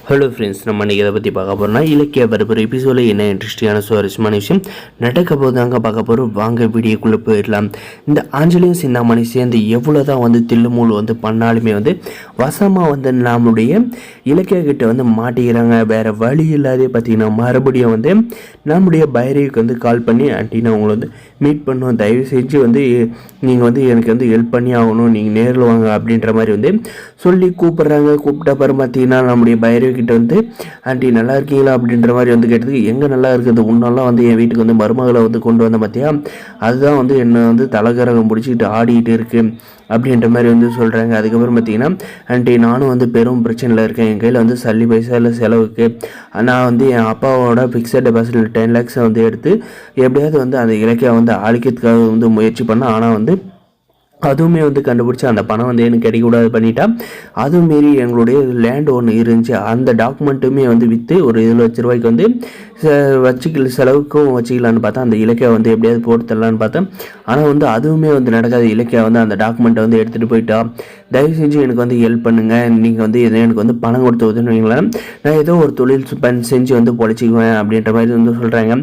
Hello friends, நம்ம இன்றைக்கி இதை பற்றி பார்க்க போகிறோம்னா இலக்கிய வரப்போகிற எபிசோடில் என்ன இன்ட்ரெஸ்டிங்கான சுவாரஸ்யமான விஷயம் நடக்க போதாங்க பார்க்க போகிறோம். வாங்க வீடியோக்குள்ளே போயிடலாம். இந்த ஆஞ்சலியும் சிந்தாமணி சேர்ந்து எவ்வளோ தான் தில்லுமூல் பண்ணாலுமே வசமாக நம்முடைய இலக்கிய கிட்ட மாட்டிக்கிறாங்க. வேறு வழி இல்லாதே பார்த்தீங்கன்னா மறுபடியும் நம்முடைய பைரவிக்கு கால் பண்ணி ஆண்டி நான் உங்களை மீட் பண்ணுவோம், தயவு செஞ்சு நீங்கள் எனக்கு ஹெல்ப் பண்ணி ஆகணும், நீங்கள் நேரில் வாங்க அப்படின்ற மாதிரி சொல்லி கூப்பிட்றாங்க. கூப்பிட்ட பிறகு பார்த்தீங்கன்னா நம்முடைய பைரவி கிட்ட ஆண்டி நல்லா இருக்கீங்களா அப்படின்ற மாதிரி கேட்டதுக்கு எங்கே நல்லா இருக்குது, உன்னெல்லாம் என் வீட்டுக்கு மருமகளை கொண்டு வந்த பார்த்தியா, அதுதான் என்னை தலைகரகம் பிடிச்சிக்கிட்டு ஆடிக்கிட்டு இருக்கு அப்படின்ற மாதிரி சொல்கிறாங்க. அதுக்கப்புறம் பார்த்தீங்கன்னா ஆண்டி நானும் பெரும் பிரச்சனையில் இருக்கேன், என் கையில் சல்லி பைசா இல்லை செலவுக்கு, நான் என் அப்பாவோட ஃபிக்ஸட் டெபாசிட் 10 lakhs எடுத்து எப்படியாவது அந்த இலக்கிய அழிக்கிறதுக்காக முயற்சி பண்ணேன். ஆனால் அதுவுமே கண்டுபிடிச்சி அந்த பணம் எனக்கு கிடைக்கக்கூடாது பண்ணிட்டா. அதுவும் மீறி எங்களுடைய லேண்ட் ஒன்று இருந்துச்சு, அந்த டாக்குமெண்ட்டுமே விற்று ஒரு 7 லட்ச ரூபாய்க்கு வச்சுக்கல, செலவுக்கும் வச்சுக்கலான்னு பார்த்தா அந்த இலக்கியா எப்படியாவது போட்டு தரலான்னு பார்த்தேன். ஆனால் அதுவுமே நடக்காத. இலக்கியா அந்த டாக்குமெண்ட்டை எடுத்துகிட்டு போயிட்டா. தயவு செஞ்சு எனக்கு ஹெல்ப் பண்ணுங்கள், நீங்கள் எதோ எனக்கு பணம் கொடுத்து உதவுவீங்களேன், நான் ஏதோ ஒரு தொழில் செஞ்சு பொழைச்சிக்குவேன் அப்படின்ற மாதிரி சொல்கிறாங்க.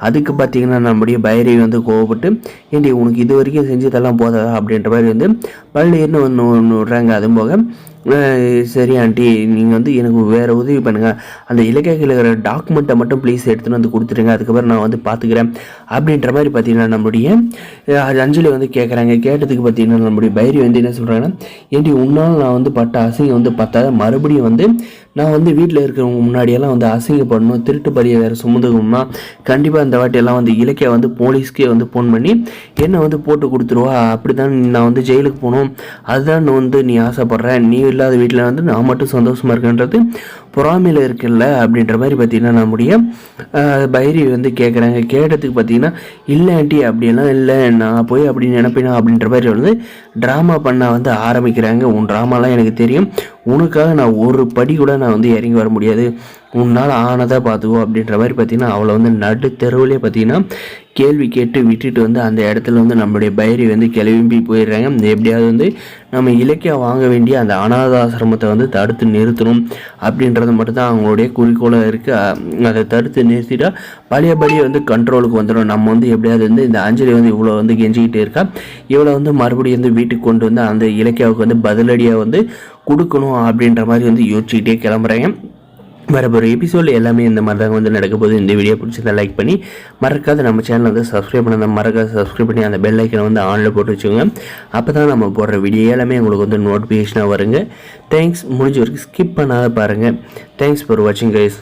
அதுக்கு பார்த்தீங்கன்னா நம்முடைய பைரவி கோவப்பட்டு ஏண்டி உனக்கு இது வரைக்கும் செஞ்சதெல்லாம் போதாதா அப்படின்ற மாதிரி பள்ளின்னு ஒன்று விட்றாங்க. அதுவும் போக சரி ஆண்டி நீங்கள் எனக்கு வேறு உதவி பண்ணுங்கள், அந்த இலக்கியத்தில் இருக்கிற டாக்குமெண்ட்டை மட்டும் ப்ளீஸ் எடுத்துகிட்டு கொடுத்துருங்க, அதுக்கப்புறம் நான் பார்த்துக்கிறேன் அப்படின்ற மாதிரி பார்த்தீங்கன்னா நம்முடைய அஞ்சலி கேட்குறாங்க. கேட்டதுக்கு பார்த்தீங்கன்னா நம்முடைய பைரவி என்ன சொல்கிறாங்கன்னா, ஏண்டி உன்னால் நான் பட்ட அசிங்கம் பார்த்தா மறுபடியும் நான் வீட்டில் இருக்கிறவங்க முன்னாடியெல்லாம் அசிங்கப்படணும், திருட்டு பறியை வேறு சுமந்துக்கணும்னா கண்டிப்பாக இந்த வாட்டியெல்லாம் இலக்கிய போலீஸ்க்கே ஃபோன் பண்ணி என்னை போட்டு கொடுத்துருவா, அப்படி தான் நான் ஜெயிலுக்கு போகணும், அதுதான் நீ ஆசைப்படுற, நீ இல்லாத வீட்டில் நான் மட்டும் சந்தோஷமாக இருக்கேன்றது பொறாமையில் இருக்குல்ல அப்படின்ற மாதிரி பார்த்தீங்கன்னா நம்முடைய பைரவி கேட்குறாங்க. கேட்டதுக்கு பார்த்தீங்கன்னா இல்லை ஆண்டி அப்படியெல்லாம் இல்லை, நான் போய் அப்படி நினைப்பேனா அப்படின்ற மாதிரி ட்ராமா பண்ண ஆரம்பிக்கிறாங்க. உன் ட்ராமாலாம் எனக்கு தெரியும், உனக்காக நான் ஒரு படி கூட நான் இறங்கி வர முடியாது, உன்னால் ஆனதாக பார்த்துக்கோ அப்படின்ற மாதிரி பார்த்தீங்கன்னா அவளை நடு தெருவிலே பார்த்தீங்கன்னா கேள்வி கேட்டு விட்டுட்டு அந்த இடத்துல நம்மளுடைய பைரவி கிளம்பி போயிடுறாங்க. எப்படியாவது நம்ம இலக்கியா வாங்க வேண்டிய அந்த அனாதாசிரமத்தை தடுத்து நிறுத்தணும் அப்படின்றது மட்டும்தான் அவங்களுடைய குறிக்கோளாக இருக்குது. அதை தடுத்து நிறுத்திட்டா பழையபடி கண்ட்ரோலுக்கு வந்துடும். நம்ம எப்படியாவது இந்த அஞ்சலி இவ்வளோ கெஞ்சிக்கிட்டே இருக்கா, இவ்வளோ மறுபடியும் வீட்டுக்கு கொண்டு அந்த இலக்கியாவுக்கு பதிலடியாக கொடுக்கணும் அப்படின்ற மாதிரி யோசிச்சுக்கிட்டே கிளம்புறாங்க. வரப்போகிற எபிசோடில் எல்லாமே இந்த மாதிரி தான் நடக்க போகுது. இந்த வீடியோ பிடிச்சதை லைக் பண்ணி மறக்காத நம்ம சேனலை சப்ஸ்கிரைப் பண்ண மறக்காத சப்ஸ்கிரைப் பண்ணி அந்த பெல் ஐக்கனை ஆனில் போட்டு வச்சுக்கோங்க. அப்போ தான் நம்ம போடுற வீடியோ எல்லாமே உங்களுக்கு நோட்டிஃபிகேஷனாக வருங்க. தேங்க்ஸ். முடிஞ்ச வரைக்கும் ஸ்கிப் பண்ணாத பாருங்கள். தேங்க்ஸ் ஃபார் வாட்சிங் கைஸ்.